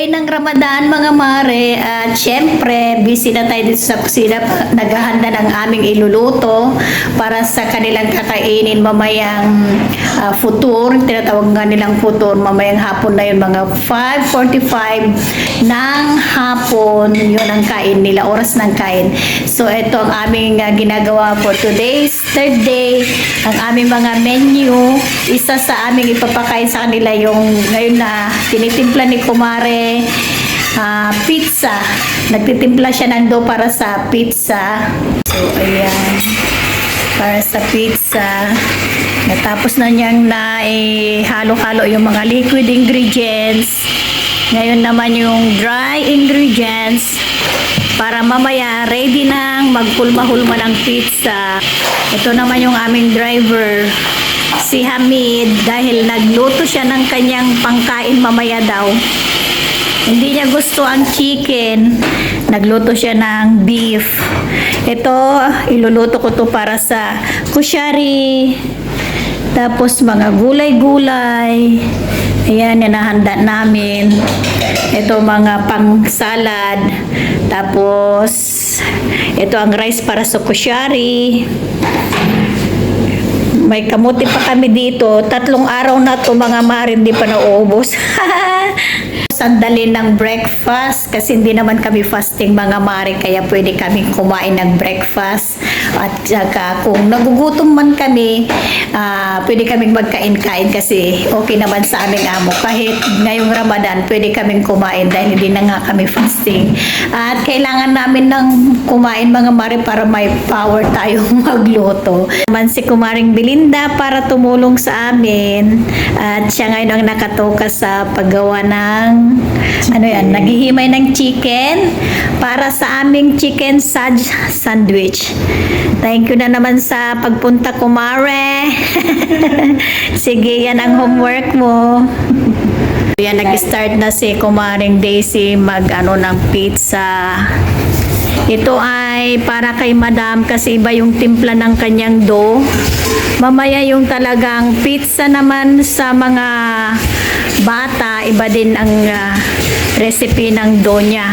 Day ng Ramadan mga mare, at syempre busy na tayo dito sa kusina, naghahanda ng aming iluluto para sa kanilang kakainin mamayang futur, tinatawag nga nilang futur, mamayang hapon na yun, mga 5:45 ng hapon, yun ang kain nila, oras ng kain. So ito ang aming ginagawa for today's third day, ang aming mga menu. Isa sa aming ipapakain sa kanila yung ngayon na tinitimpla ni Kumare, pizza. Nagtitimpla siya ng dough para sa pizza. So ayan, para sa pizza. Natapos na niyang halo-halo yung mga liquid ingredients. Ngayon naman yung dry ingredients para mamaya ready nang magpulma-hulma ng pizza. Ito naman yung aming driver, si Hamid, dahil nagluto siya ng kanyang pangkain mamaya daw. Hindi niya gusto ang chicken, nagluto siya ng beef. Ito, iluluto ko to para sa kusyari. Tapos mga gulay-gulay. Ayan, hinahanda namin. Ito mga pang salad. Tapos ito ang rice para sa kusyari. May kamuti pa kami dito. 3 araw na to mga mare, hindi pa nauubos. Sandali ng breakfast kasi hindi naman kami fasting mga mare, kaya pwede kami kumain ng breakfast. At saka kung nagugutom man kami, pwede kaming magkain-kain kasi okay naman sa aming amo. Kahit ngayong Ramadan, pwede kaming kumain dahil hindi na nga kami fasting. At kailangan namin ng kumain mga mare para may power tayong magluto. Naman si Kumaring Belinda para tumulong sa amin. At siya ngayon ang nakatoka sa paggawa ng naghihimay ng chicken para sa aming chicken sandwich. Thank you na naman sa pagpunta, Kumare. Sige, yan ang homework mo. Yan, nag-start na si Kumaring Daisy ng pizza. Ito ay para kay Madam kasi iba yung timpla ng kanyang dough. Mamaya yung talagang pizza naman sa mga bata, iba din ang recipe ng dough niya.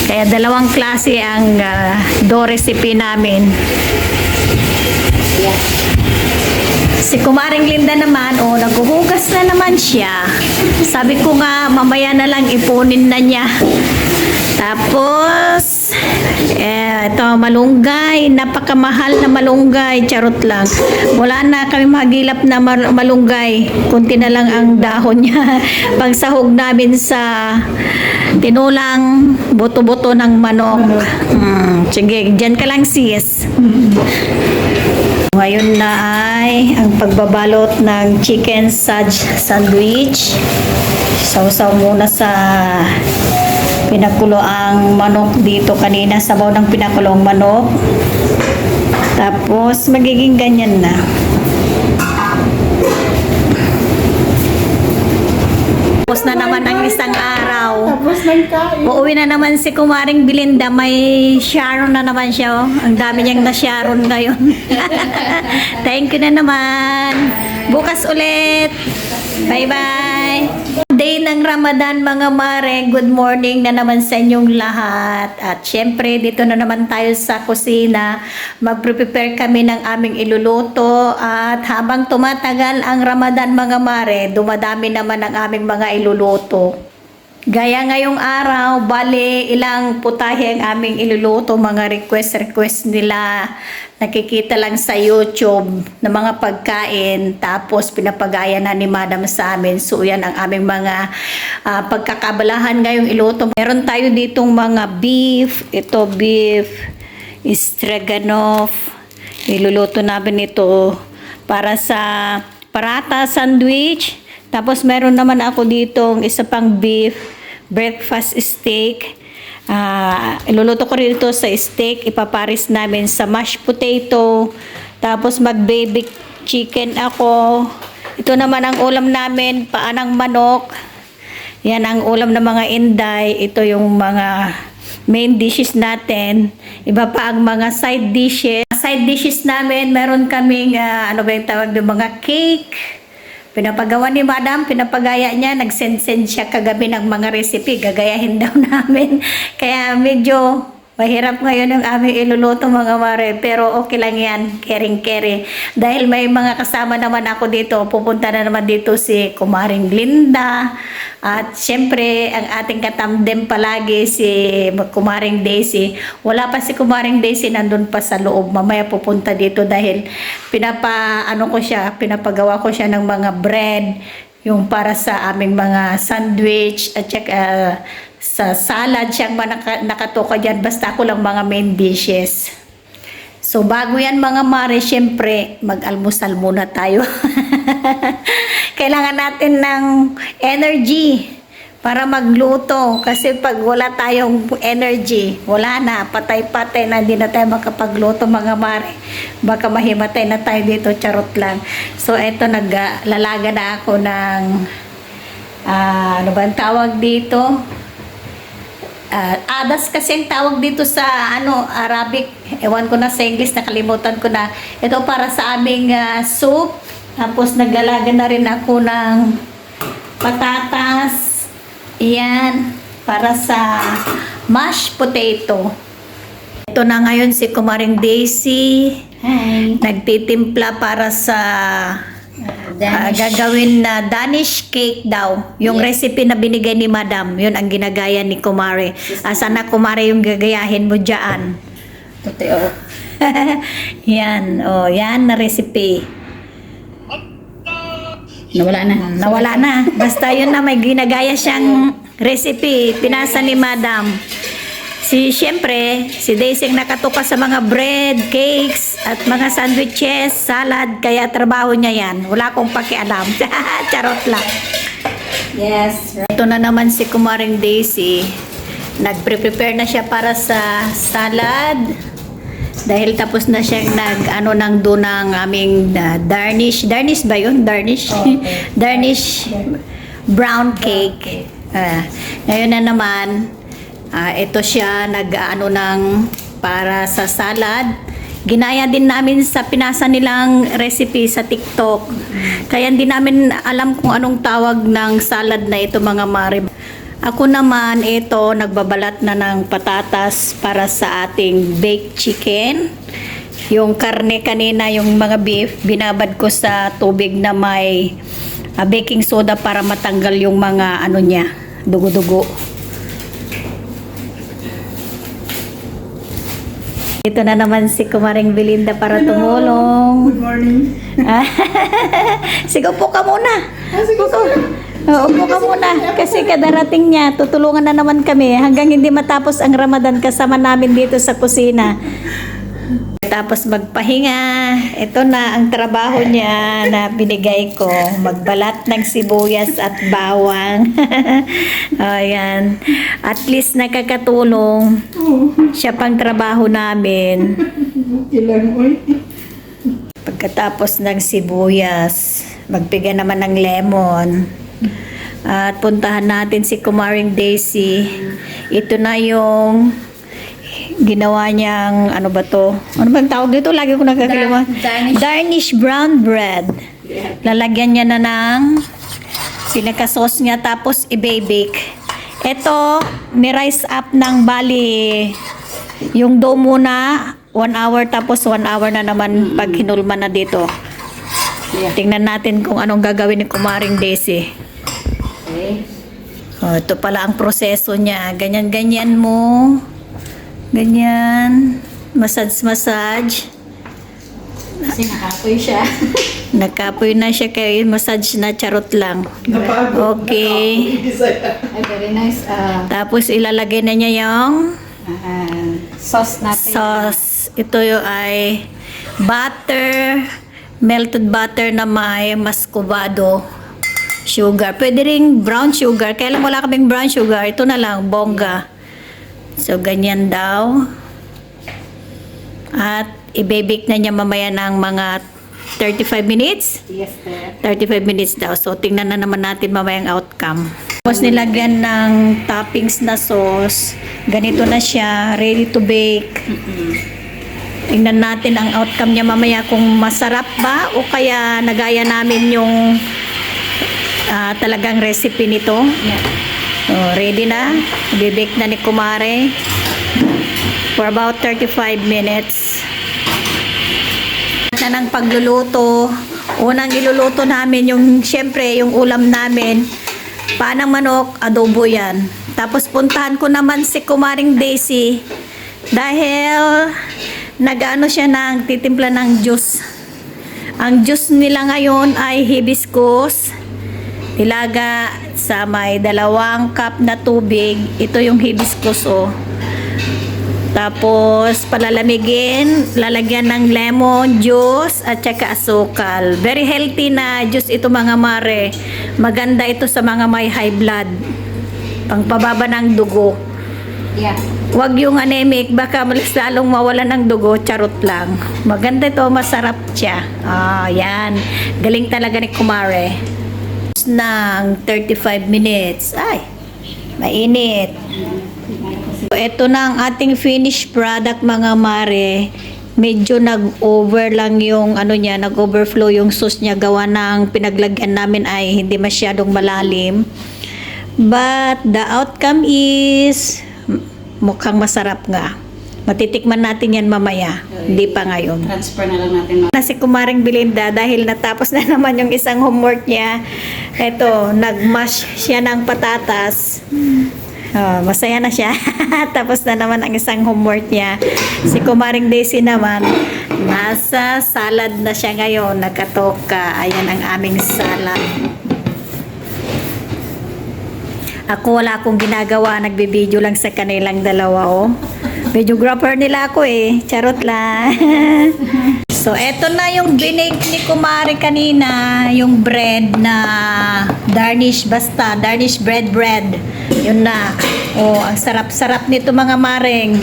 Kaya dalawang klase ang dough recipe namin. Si Kumaring Linda naman, naghuhugas na naman siya. Sabi ko nga, mamaya na lang ipunin na niya. Tapos, ito, malunggay. Napakamahal na malunggay. Charot lang. Wala na kami magilap na malunggay. Kunti na lang ang dahon niya. Pagsahog namin sa tinulang buto-buto ng manok. Sige, dyan ka lang sis. Ngayon na ay ang pagbabalot ng chicken sandwich. Sausaw muna sa pinakulo ang manok dito kanina, sabaw ng pinakulong manok. Tapos magiging ganyan na. Tapos na naman ang isang araw. Tapos ng kain. Uuwi na naman si Kumaring Belinda. May Sharon na naman siya. Ang dami niyang na Sharon ngayon. Thank you na naman. Bukas ulit. Bye-bye. Day ng Ramadan mga mare. Good morning na naman sa inyong lahat. At syempre, dito na naman tayo sa kusina. Mag-prepare kami ng aming iluluto. At habang tumatagal ang Ramadan mga mare, dumadami naman ang aming mga iluluto. Gaya ngayong araw, bale ilang putahe ang aming iluluto, mga request nila. Nakikita lang sa YouTube na mga pagkain, tapos pinapagaya na ni Madam sa amin. So yan ang aming mga pagkakabalahan ngayong iluto. Meron tayo ditong mga beef, ito beef stroganoff. Iluluto namin ito para sa parata sandwich. Tapos meron naman ako ditong isa pang beef breakfast steak. Iluluto ko rin ito sa steak. Ipaparis namin sa mashed potato. Tapos mag-baby chicken ako. Ito naman ang ulam namin, paanang manok. Yan ang ulam ng mga Inday. Ito yung mga main dishes natin. Iba pa ang mga side dishes. Side dishes namin, meron kaming, yung tawag ng mga cake. Pinapagawa ni Madam, pinapagaya niya, nag-send siya kagabi ng mga recipe, gagayahin daw namin. Kaya medyo mahirap ngayon yung aming iluluto mga mare, pero okay lang yan, caring-carry. Dahil may mga kasama naman ako dito, pupunta na naman dito si Kumaring Glinda, at syempre ang ating katamdem palagi si Kumaring Daisy. Wala pa si Kumaring Daisy, nandun pa sa loob, mamaya pupunta dito dahil pinapagawa ko siya ng mga bread, yung para sa aming mga sandwich at sa salad siyang nakatoka dyan, basta ako lang mga main dishes. So bago yan mga mare, syempre mag-almusal muna tayo. Kailangan natin ng energy para magluto, kasi pag wala tayong energy, wala na, patay-patay na, hindi na tayo makapagluto mga mare. Baka mahimatay na tayo dito, charot lang. So eto, naglalaga na ako ng ano ba ang tawag dito? Adas kasi ang tawag dito sa Arabic. Ewan ko na sa English, nakalimutan ko na. Ito para sa aming soup. Tapos naglalaga na rin ako ng patatas. Iyan, para sa mashed potato. Ito na ngayon si Kumaring Daisy. Hi. Nagtitimpla para sa gagawin na Danish cake daw. Yung recipe na binigay ni Madam, yun ang ginagaya ni Kumare. Sana Kumare yung gagayahin mo dyan. Totoo. Yan, yan na recipe. Nawala na. Basta yun na, may ginagaya siyang recipe. Pinasa ni Madam. Siyempre, si Daisy nakatuka sa mga bread, cakes, at mga sandwiches, salad, kaya trabaho niya yan. Wala akong pakialam. Charot lang. Yes. Ito na naman si Kumaring Daisy. Nagpre-prepare na siya para sa salad. Dahil tapos na siyang ng doon ng aming Danish. Danish ba yun? Danish? Okay. Danish brown cake. Ngayon na naman, ito siya para sa salad. Ginaya din namin sa pinasa nilang recipe sa TikTok. Kaya hindi namin alam kung anong tawag ng salad na ito mga mare. Ako naman ito, nagbabalat na ng patatas para sa ating baked chicken. Yung karne kanina, yung mga beef, binabad ko sa tubig na may baking soda para matanggal yung mga niya, dugo-dugo. Ito na naman si Kumaring Belinda para tumulong. Good morning. Sige, upo ka muna. Sige. Upo ka muna. Kasi kadarating niya, tutulungan na naman kami hanggang hindi matapos ang Ramadan kasama namin dito sa kusina. Tapos magpahinga. Ito na ang trabaho niya na binigay ko. Magbalat ng sibuyas at bawang. Ayan. At least nakakatulong. Siya pang trabaho namin. Ilang Pagkatapos ng sibuyas, magpiga naman ng lemon. At puntahan natin si Kumaring Daisy. Ito na yung ginawa niyang, ano ba to? Ano bang tawag dito? Lagi ko nakakalimutan. Danish brown bread. Lalagyan niya na ng pinaka-sauce niya, tapos i-bake. Ito, ni-rice up ng bali. Yung dough muna, 1 hour, tapos 1 hour na naman pag hinulma na dito. Tingnan natin kung anong gagawin ni Kumaring Daisy. Okay. Ito pala ang proseso niya. Ganyan-ganyan mo. Ganyan. Massage. Kasi nakapoy siya. Nakapoy na siya kay massage na, charot lang. Okay. Ay, very nice. Tapos ilalagay na niya yung Sauce natin. sauce. Ito yung ay butter, melted butter na may mascovado sugar. Pwede ring brown sugar. Kaya lang wala kaming brown sugar. Ito na lang, bongga. So, ganyan daw. At i-bake na niya mamaya ng mga 35 minutes. Yes, sir. 35 minutes daw. So, tingnan na naman natin mamaya ang outcome. Tapos nilagyan ng toppings na sauce. Ganito na siya. Ready to bake. Tingnan natin ang outcome niya mamaya kung masarap ba o kaya nagaya namin yung talagang recipe nito. Yeah. Ready na. Bibake na ni Kumare for about 35 minutes. Na ng pagluluto. Unang iluluto namin yung, syempre, yung ulam namin. Panang manok, adobo yan. Tapos puntahan ko naman si Kumaring Daisy dahil nag-ano siya ng titimpla ng juice. Ang juice nila ngayon ay hibiscus. Tilaga sa may 2 cup na tubig. Ito yung hibiscus, oh. Tapos palalamigin, lalagyan ng lemon juice at saka asukal. Very healthy na juice ito, mga mare. Maganda ito sa mga may high blood. Pangpababa ng dugo. Yeah. Huwag yung anemic, baka malis lalong mawala ng dugo, charot lang. Maganda ito, masarap siya. Yan. Galing talaga ni Kumare. Ng 35 minutes. Ay, mainit. So, ito na ang ating finished product, mga mare. Medyo nag-over lang yung ano niya, nag-overflow yung sauce niya, gawa ng pinaglagyan namin ay hindi masyadong malalim. But the outcome is mukhang masarap nga. Matitikman natin yan mamaya. Hindi pa ngayon. Transfer na lang natin. Na si Kumaring Belinda dahil natapos na naman yung isang homework niya. Ito, nag-mash siya ng patatas. Masaya na siya. Tapos na naman ang isang homework niya. Si Kumaring Daisy naman, nasa salad na siya ngayon. Nakatoka. Ayan ang aming salad. Ako wala akong ginagawa. Nagbibideo lang sa kanilang dalawa, oh. Videographer nila ako eh. Charot lang. So, eto na yung binake ni Kumare kanina. Yung bread na darnish, basta. Darnish bread. Yun na. Oh, ang sarap-sarap nito, mga maring.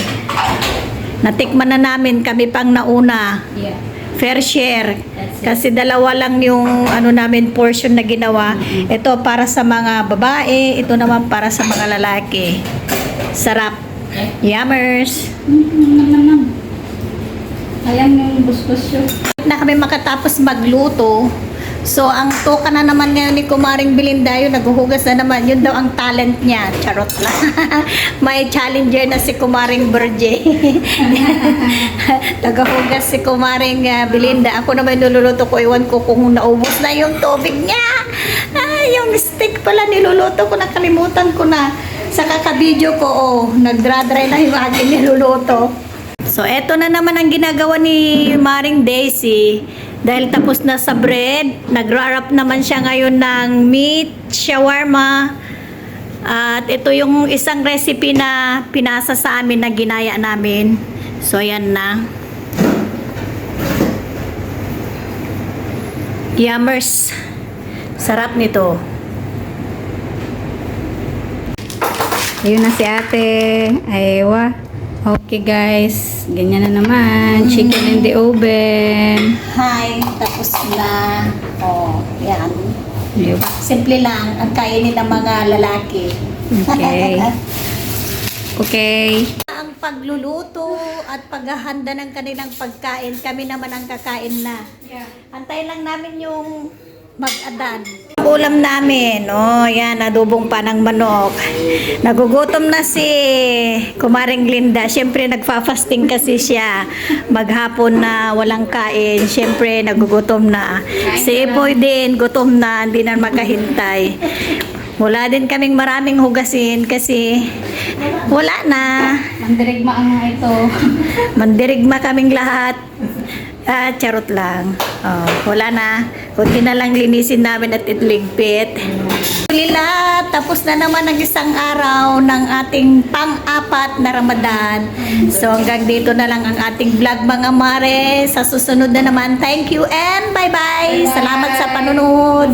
Natikman na namin, kami pang nauna. Yeah. Fair share. That's it. Kasi 2 lang yung ano namin portion na ginawa. Ito para sa mga babae, ito naman para sa mga lalaki. Sarap. Yummers. Ayan yung busbus yun. Na kami makatapos magluto. So, ang toka na naman ngayon ni Kumaring Belinda, yun, naghuhugas na naman. Yun daw ang talent niya. Charot lang. May challenger na si Kumaring Berje. Naghuhugas si Kumaring Belinda. Ako naman niluluto ko. Iwan ko kung naubos na yung tubig niya. Yung steak pala niluluto ko. Nakalimutan ko na. Sa kakabidyo ko, nagdra-dry na yung aking niluluto. So, eto na naman ang ginagawa ni Maring Daisy. Dahil tapos na sa bread, nag-wrap naman siya ngayon ng meat shawarma. At ito yung isang recipe na pinasa sa amin na ginaya namin. So, ayan na. Yummers. Sarap nito. Ayun na si ate. Aywa. Okay guys. Ganyan na naman. Chicken in the oven. Hi, tapos na. Yan. Aywa. Simple lang ang kainin ng mga lalaki. Okay. Okay. Ang pagluluto at paghahanda ng kanilang pagkain, kami naman ang kakain na. Antayin lang namin yung mag-adan. Ulam namin, yan, adobong panang manok. Nagugutom na si Kumaring Linda. Siyempre, nagfa-fasting kasi siya. Maghapon na walang kain. Siyempre, nagugutom na. Si Ipoy din, gutom na, hindi na makahintay. Wala din kaming maraming hugasin kasi wala na. Mandirigma ang mga ito. Mandirigma kaming lahat. Charot lang. Wala na. Kunti na lang linisin namin at itligpit. Lila, tapos na naman ang isang araw ng ating pang-4 na Ramadan. So hanggang dito na lang ang ating vlog, mga mare. Sa susunod na naman, thank you and bye-bye. Salamat sa panunod.